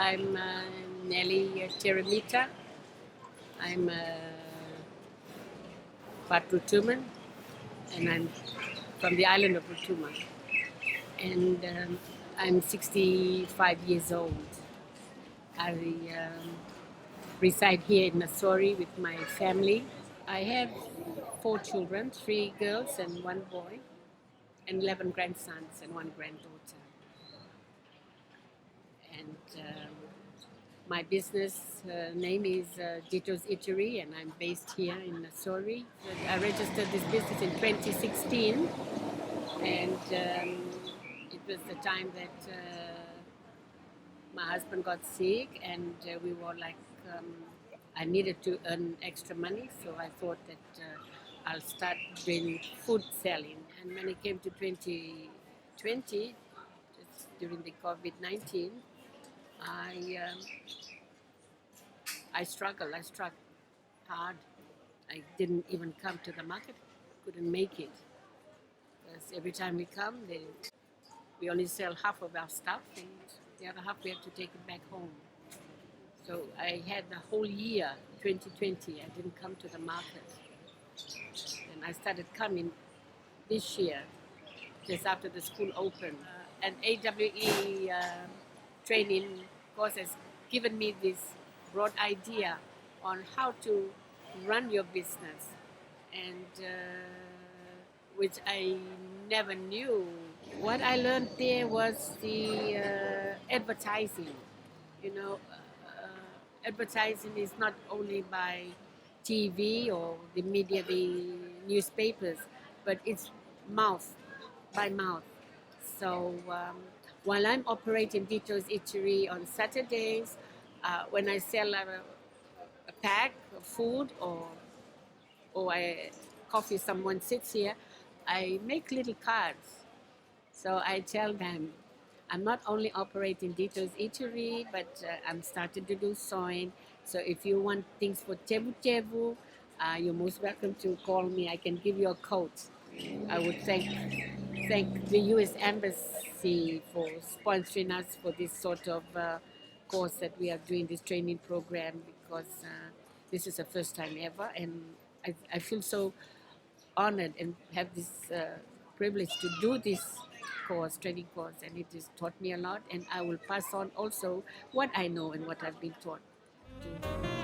I'm Nelly Teremita. I'm part Rutuman, and I'm from the island of Rutuma. And I'm 65 years old. I reside here in Nasori with my family. I have 4 children, 3 girls and 1 boy, and 11 grandsons and 1 granddaughter. And my business name is Ditto's Eatery, and I'm based here in Nasori. I registered this business in 2016, and it was the time that my husband got sick, and we were like, I needed to earn extra money, so I thought that I'll start doing food selling. And when it came to 2020, just during the COVID-19, I struggled hard. I didn't even come to the market, couldn't make it. Because every time we come, we only sell half of our stuff, and the other half we have to take it back home. So I had the whole year, 2020, I didn't come to the market. And I started coming this year, just after the school opened. An AWE training course has given me this broad idea on how to run your business, and which I never knew. What I learned there was the advertising. You know, advertising is not only by TV or the media, the newspapers, but it's mouth by mouth. So while I'm operating Ditto's Eatery on Saturdays, when I sell a pack of food or a coffee, someone sits here, I make little cards. So I tell them, I'm not only operating Ditto's Eatery, but I'm starting to do sewing. So if you want things for tevu tevu, you're most welcome to call me. I can give you a coat. I would thank the U.S. Embassy for sponsoring us for this sort of course that we are doing, this training program, because this is the first time ever, and I feel so honored and have this privilege to do this course, training course, and it has taught me a lot, and I will pass on also what I know and what I've been taught to